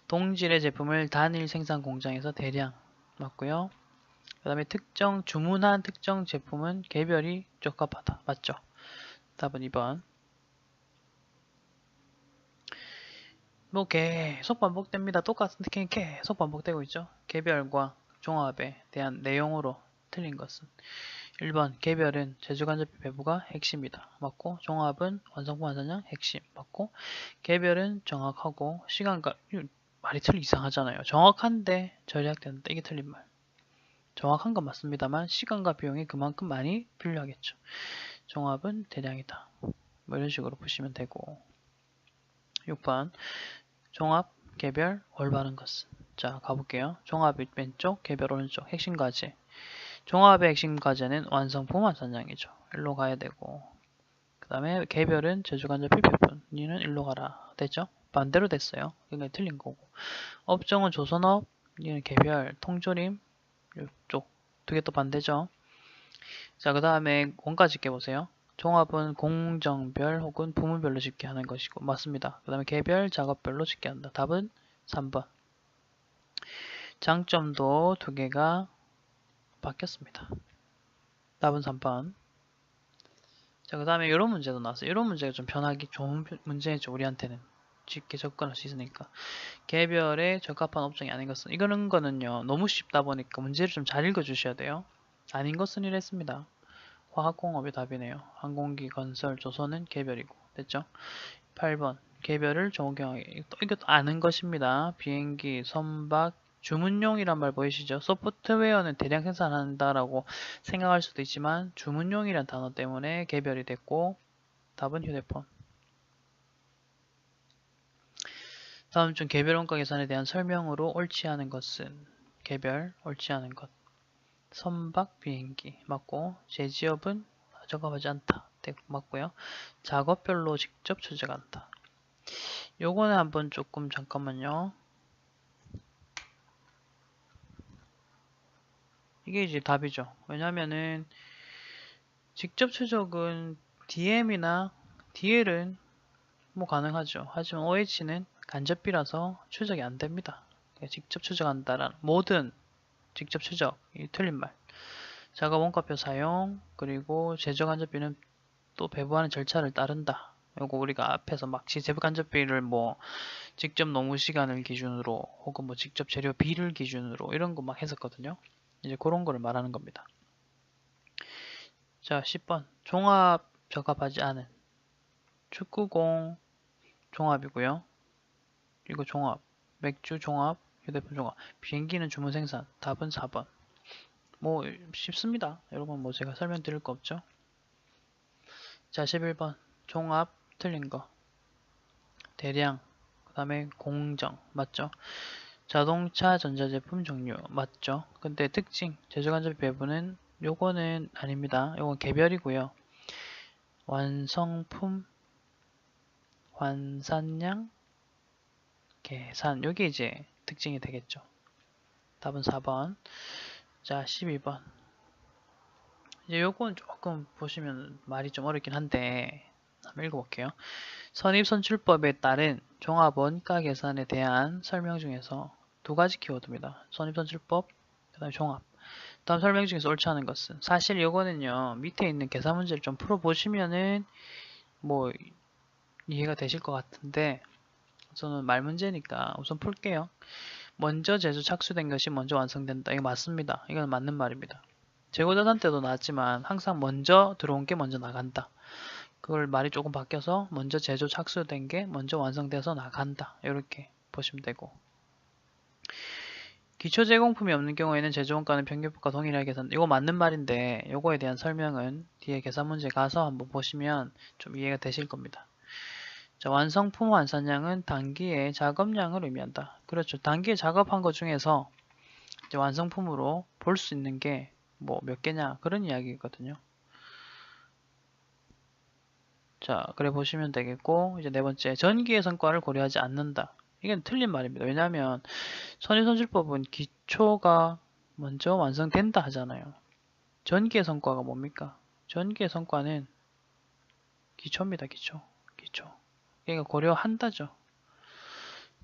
동질의 제품을 단일 생산 공장에서 대량 맞고요. 그 다음에 주문한 특정 제품은 개별이 적합하다. 맞죠? 답은 2번. 뭐 계속 반복됩니다. 똑같은 특징이 계속 반복되고 있죠. 개별과 종합에 대한 내용으로 틀린 것은 1번 개별은 제조간접비 배부가 핵심이다. 맞고 종합은 완성품 완산량 핵심. 맞고 개별은 정확하고 시간과 말이 이상하잖아요. 정확한데 절약된다. 이게 틀린 말. 정확한 건 맞습니다만 시간과 비용이 그만큼 많이 필요하겠죠. 종합은 대량이다. 뭐 이런 식으로 보시면 되고 6번 종합, 개별, 올바른 것은 자 가볼게요. 종합 왼쪽, 개별 오른쪽 핵심 과제 종합의 핵심 과제는 완성품 완산량이죠. 일로 가야 되고 그 다음에 개별은 제조간접비 배분 니는 일로 가라 됐죠? 반대로 됐어요. 그러니까 틀린 거고 업종은 조선업 니는 개별, 통조림 이쪽 두 개 또 반대죠. 자 그 다음에 원가 집계 보세요. 종합은 공정별 혹은 부문별로 집계하는 것이고 맞습니다. 그 다음에 개별, 작업별로 집계한다. 답은 3번. 장점도 두 개가 바뀌었습니다. 답은 3번. 자, 그 다음에 이런 문제도 나왔어요. 이런 문제가 좀 편하기 좋은 문제죠. 우리한테는 쉽게 접근할 수 있으니까. 개별에 적합한 업종이 아닌 것은 이거는 거는요 너무 쉽다 보니까 문제를 좀 잘 읽어 주셔야 돼요. 아닌 것은 이랬습니다. 화학공업이 답이네요. 항공기, 건설, 조선은 개별이고 됐죠? 8번 개별을 적용하기 이것도 아는 것입니다. 비행기, 선박, 주문용이란 말 보이시죠? 소프트웨어는 대량 생산한다라고 생각할 수도 있지만 주문용이란 단어 때문에 개별이 됐고 답은 휴대폰. 다음 중 개별 원가 계산에 대한 설명으로 옳지 않은 것은 개별, 옳지 않은 것. 선박, 비행기 맞고 제지업은 적합하지 않다. 맞고요. 작업별로 직접 추적한다. 요거는 한번 조금 잠깐만요. 이게 이제 답이죠. 왜냐면은 직접 추적은 DM이나 DL은 뭐 가능하죠. 하지만 OH는 간접비라서 추적이 안 됩니다. 그러니까 직접 추적한다라는 모든 직접 추적이 틀린 말. 작업 원가표 사용 그리고 제조 간접비는 또 배부하는 절차를 따른다. 요거 우리가 앞에서 막 제조 간접비를 뭐 직접 노무 시간을 기준으로 혹은 뭐 직접 재료비를 기준으로 이런 거 막 했었거든요. 이제 그런 거를 말하는 겁니다. 자, 10번. 종합 적합하지 않은 축구공 종합이고요. 이거 종합. 맥주 종합, 휴대폰 종합. 비행기는 주문 생산. 답은 4번. 뭐 쉽습니다. 여러분 뭐 제가 설명드릴 거 없죠? 자, 11번. 종합 틀린 거. 대량. 그 다음에 공정. 맞죠? 자동차 전자제품 종류. 맞죠? 근데 특징. 제조간접 배분은 요거는 아닙니다. 요건 개별이고요. 완성품, 환산량, 계산. 요게 이제 특징이 되겠죠. 답은 4번. 자, 12번. 이제 요건 조금 보시면 말이 좀 어렵긴 한데 한번 읽어볼게요. 선입선출법에 따른 종합 원가 계산에 대한 설명 중에서 두 가지 키워드입니다. 선입선출법, 그 다음에 종합. 다음 설명 중에서 옳지 않은 것은 사실 요거는요 밑에 있는 계산 문제를 좀 풀어보시면은 뭐 이해가 되실 것 같은데 저는 말 문제니까 우선 풀게요. 먼저 제조 착수된 것이 먼저 완성된다. 이거 맞습니다. 이건 맞는 말입니다. 재고자산 때도 나왔지만 항상 먼저 들어온 게 먼저 나간다. 그걸 말이 조금 바뀌어서 먼저 제조 착수된 게 먼저 완성돼서 나간다. 이렇게 보시면 되고 기초 제공품이 없는 경우에는 제조원가는 평균값과 동일하게 계산. 이거 맞는 말인데 요거에 대한 설명은 뒤에 계산 문제 가서 한번 보시면 좀 이해가 되실 겁니다. 자, 완성품 완산량은 단기의 작업량을 의미한다. 그렇죠. 단기에 작업한 것 중에서 이제 완성품으로 볼 수 있는 게 뭐 몇 개냐 그런 이야기거든요. 자, 그래 보시면 되겠고 이제 네 번째 전기의 성과를 고려하지 않는다. 이건 틀린 말입니다. 왜냐하면 선의선출법은 기초가 먼저 완성된다 하잖아요. 전기의 성과가 뭡니까? 전기의 성과는 기초입니다. 기초. 기초. 그러니까 고려한다죠.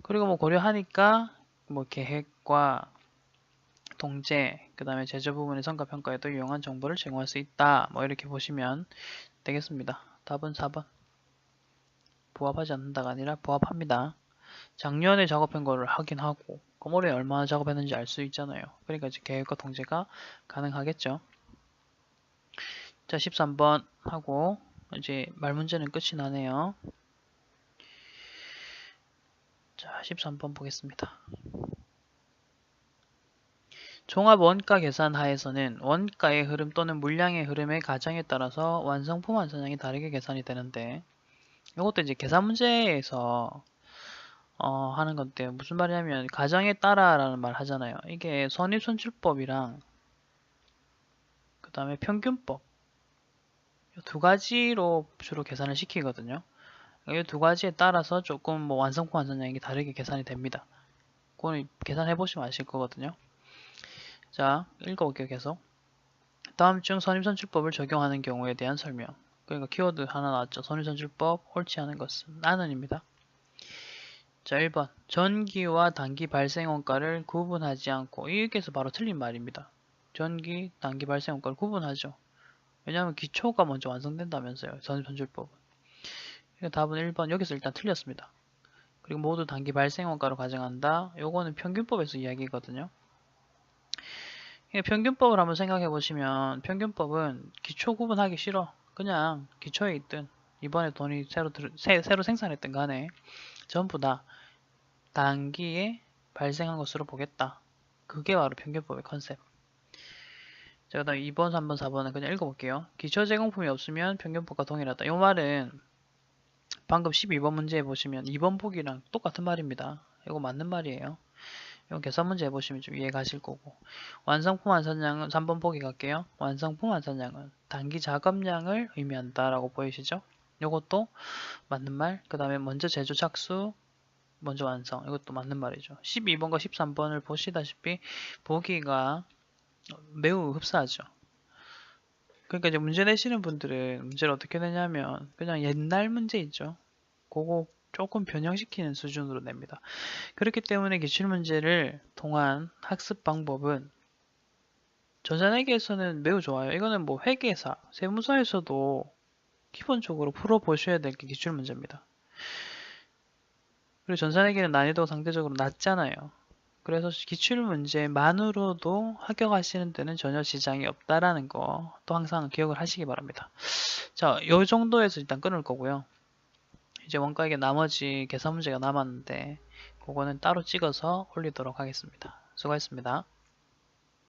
그리고 뭐 고려하니까 뭐 계획과 통제, 그 다음에 제조 부분의 성과 평가에도 유용한 정보를 제공할 수 있다. 뭐 이렇게 보시면 되겠습니다. 답은 4번. 부합하지 않는다가 아니라 부합합니다. 작년에 작업한 거를 확인하고 그럼 올해 얼마나 작업했는지 알 수 있잖아요. 그러니까 이제 계획과 통제가 가능하겠죠. 자, 13번 하고 이제 말 문제는 끝이 나네요. 자, 13번 보겠습니다. 종합 원가 계산 하에서는 원가의 흐름 또는 물량의 흐름의 가정에 따라서 완성품 완산량이 다르게 계산이 되는데 이것도 이제 계산 문제에서 하는 건데 무슨 말이냐면 가정에 따라라는 말 하잖아요. 이게 선입선출법이랑 그 다음에 평균법 이 두 가지로 주로 계산을 시키거든요. 이 두 가지에 따라서 조금 뭐 완성품 완산량이 다르게 계산이 됩니다. 그거는 계산해 보시면 아실 거거든요. 자, 읽어볼게요. 계속. 다음 중 선입선출법을 적용하는 경우에 대한 설명. 그러니까 키워드 하나 나왔죠. 손위선출법 옳지 않은 것은 나는입니다. 자, 1번. 전기와 단기 발생 원가를 구분하지 않고, 여기에서 바로 틀린 말입니다. 전기, 단기 발생 원가를 구분하죠. 왜냐하면 기초가 먼저 완성된다면서요. 손위선출법은. 그러니까 답은 1번. 여기서 일단 틀렸습니다. 그리고 모두 단기 발생 원가로 가정한다. 요거는 평균법에서 이야기거든요. 평균법을 한번 생각해 보시면, 평균법은 기초 구분하기 싫어. 그냥 기초에 있든 이번에 돈이 새로 생산했든 간에 전부 다 단기에 발생한 것으로 보겠다. 그게 바로 평균법의 컨셉. 자, 그 다음 2번, 3번, 4번은 그냥 읽어볼게요. 기초 제공품이 없으면 평균법과 동일하다. 이 말은 방금 12번 문제 해보시면 2번 보기랑 똑같은 말입니다. 이거 맞는 말이에요. 이건 계산 문제 해보시면 좀 이해 가실 거고. 완성품 완산량은 3번 보기 갈게요. 완성품 완산량은 단기 작업량을 의미한다 라고 보이시죠? 이것도 맞는 말. 그 다음에 먼저 제조 착수, 먼저 완성. 이것도 맞는 말이죠. 12번과 13번을 보시다시피 보기가 매우 흡사하죠. 그러니까 이제 문제 내시는 분들은 문제를 어떻게 내냐면 그냥 옛날 문제 있죠. 그거 조금 변형시키는 수준으로 냅니다. 그렇기 때문에 기출문제를 통한 학습 방법은 전자내기에서는 매우 좋아요. 이거는 뭐 회계사, 세무사에서도 기본적으로 풀어보셔야 될 게 기출문제입니다. 그리고 전자내기는 난이도가 상대적으로 낮잖아요. 그래서 기출문제만으로도 합격하시는 데는 전혀 지장이 없다라는 거 또 항상 기억을 하시기 바랍니다. 자, 이 정도에서 일단 끊을 거고요. 이제 원가에게 나머지 계산 문제가 남았는데 그거는 따로 찍어서 올리도록 하겠습니다. 수고하셨습니다.